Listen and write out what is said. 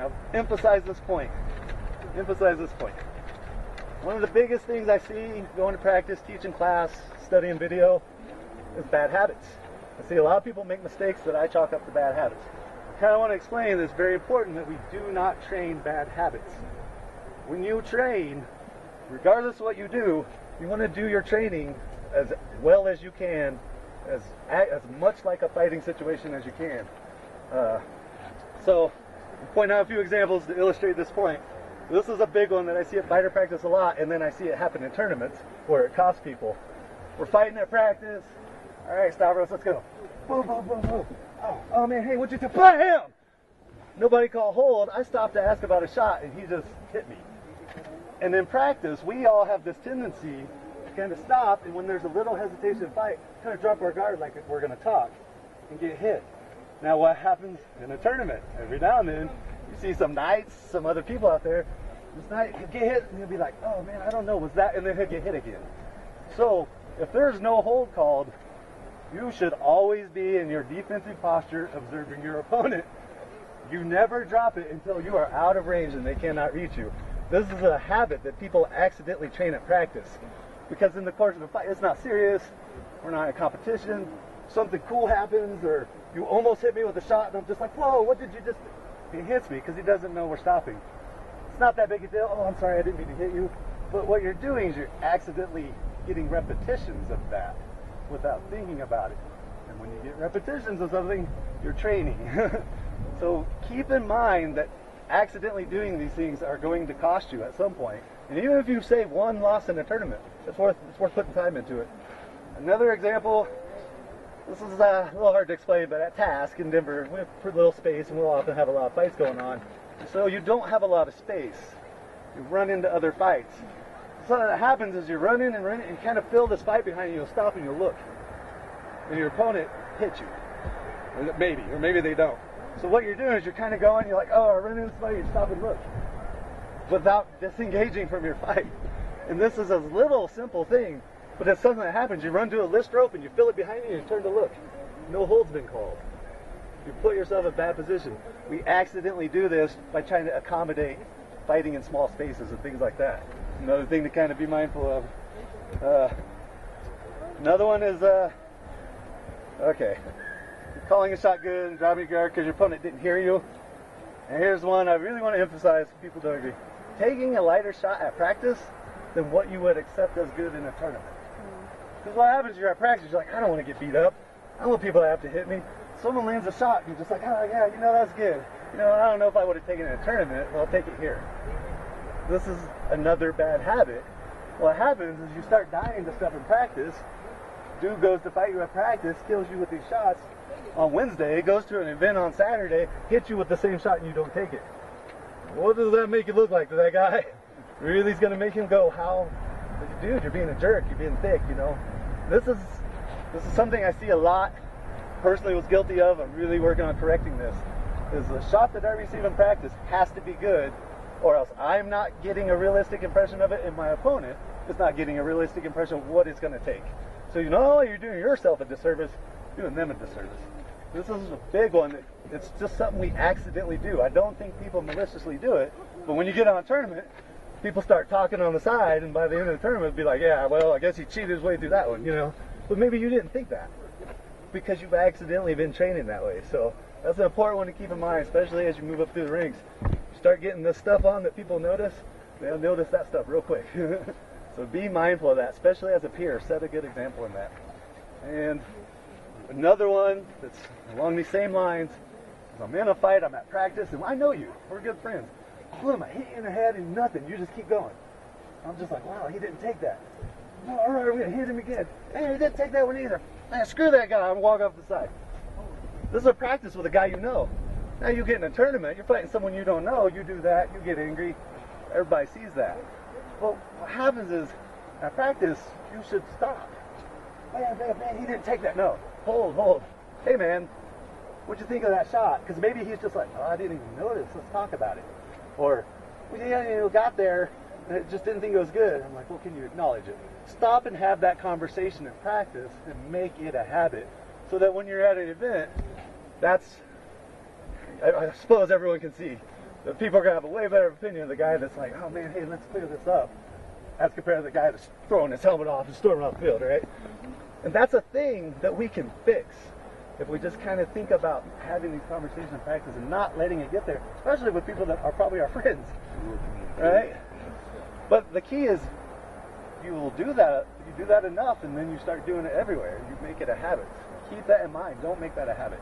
Now, emphasize this point. Emphasize this point. One of the biggest things I see going to practice, teaching class, studying video, is bad habits. I see a lot of people make mistakes that I chalk up to bad habits. I kind of want to explain that it's very important that we do not train bad habits. When you train, regardless of what you do, you want to do your training as well as you can, as much like a fighting situation as you can. So, I'll point out a few examples to illustrate this point. This is a big one that I see at fighter practice a lot, and then I see it happen in tournaments where it costs people. We're fighting at practice. All right, Stavros, let's go. Boom, boom, boom, boom. Oh man, hey, what'd you do? Bam! Nobody called hold. I stopped to ask about a shot, and he just hit me. And in practice, we all have this tendency to kind of stop, and when there's a little hesitation to fight, kind of drop our guard like we're going to talk and get hit. Now, what happens in a tournament? Every now and then, you see some knights, some other people out there, this knight could get hit, and you'll be like, oh man, I don't know, was that? And then he'll get hit again. So, if there's no hold called, you should always be in your defensive posture, observing your opponent. You never drop it until you are out of range and they cannot reach you. This is a habit that people accidentally train at practice. Because in the course of a fight, it's not serious, we're not in a competition, something cool happens, or you almost hit me with a shot, and I'm just like, whoa, what did you just do? He hits me because he doesn't know we're stopping. It's not that big a deal. Oh, I'm sorry, I didn't mean to hit you. But what you're doing is you're accidentally getting repetitions of that without thinking about it. And when you get repetitions of something, you're training. So keep in mind that accidentally doing these things are going to cost you at some point. And even if you save one loss in a tournament, it's worth putting time into it. Another example, this is a little hard to explain, but at Task in Denver, we have pretty little space and we'll often have a lot of fights going on. So you don't have a lot of space. You run into other fights. So what happens is you run in and kind of feel this fight behind you, you'll stop and you'll look. And your opponent hits you. Or maybe they don't. So what you're doing is you're kind of going, you're like, oh, I run into this fight, you stop and look. Without disengaging from your fight. And this is a little simple thing, but it's something that happens. You run to a list rope and you feel it behind you and you turn to look. No hold's been called. You put yourself in a bad position. We accidentally do this by trying to accommodate fighting in small spaces and things like that. Another thing to kind of be mindful of. Another one is, okay, you're calling a shot good and dropping your guard because your opponent didn't hear you. And here's one I really want to emphasize, people don't agree. Taking a lighter shot at practice than what you would accept as good in a tournament. Because what happens is you're at practice, you're like, I don't want to get beat up. I don't want people to have to hit me. Someone lands a shot, and you're just like, oh yeah, you know, that's good. You know, I don't know if I would have taken it in a tournament, but I'll take it here. This is another bad habit. What happens is you start dying to stuff in practice. Dude goes to fight you at practice, kills you with these shots on Wednesday, goes to an event on Saturday, hits you with the same shot and you don't take it. What does that make you look like to that guy? Really is going to make him go, how? Dude, you're being a jerk, you're being thick, you know. This is something I see a lot. Personally was guilty of. I'm really working on correcting this. Is the shot that I receive in practice has to be good, or else I'm not getting a realistic impression of it, and my opponent is not getting a realistic impression of what it's going to take. So you know, you're doing yourself a disservice, you're doing them a disservice. This is a big one. It's just something we accidentally do. I don't think people maliciously do it, but when you get on a tournament, people start talking on the side, and by the end of the tournament, it'll be like, yeah, well, I guess he cheated his way through that one, you know. But maybe you didn't think that, because you've accidentally been training that way. So that's an important one to keep in mind, especially as you move up through the ranks. You start getting this stuff on that people notice, they'll notice that stuff real quick. So be mindful of that, especially as a peer. Set a good example in that. And another one that's along these same lines is I'm in a fight, I'm at practice, and I know you. We're good friends. Boom, I hit you in the head and nothing. You just keep going. I'm just like, wow, he didn't take that. Oh, all right, we're going to hit him again. Hey, he didn't take that one either. Man, screw that guy. I'm walking off the side. This is a practice with a guy you know. Now you get in a tournament, you're fighting someone you don't know, you do that, you get angry. Everybody sees that. Well, what happens is, at practice, you should stop. Man, he didn't take that. No. Hold. Hey, man, what'd you think of that shot? Because maybe he's just like, oh, I didn't even notice. Let's talk about it. Or, well, yeah, you got there, and just didn't think it was good. I'm like, well, can you acknowledge it? Stop and have that conversation in practice and make it a habit so that when you're at an event, I suppose everyone can see. the people are going to have a way better opinion of the guy that's like, oh man, hey, let's clear this up, as compared to the guy that's throwing his helmet off and storming off the field, right? And that's a thing that we can fix if we just kind of think about having these conversations in practice and not letting it get there, especially with people that are probably our friends, right? But the key is you will do that, you do that enough, and then you start doing it everywhere. You make it a habit. Keep that in mind. Don't make that a habit.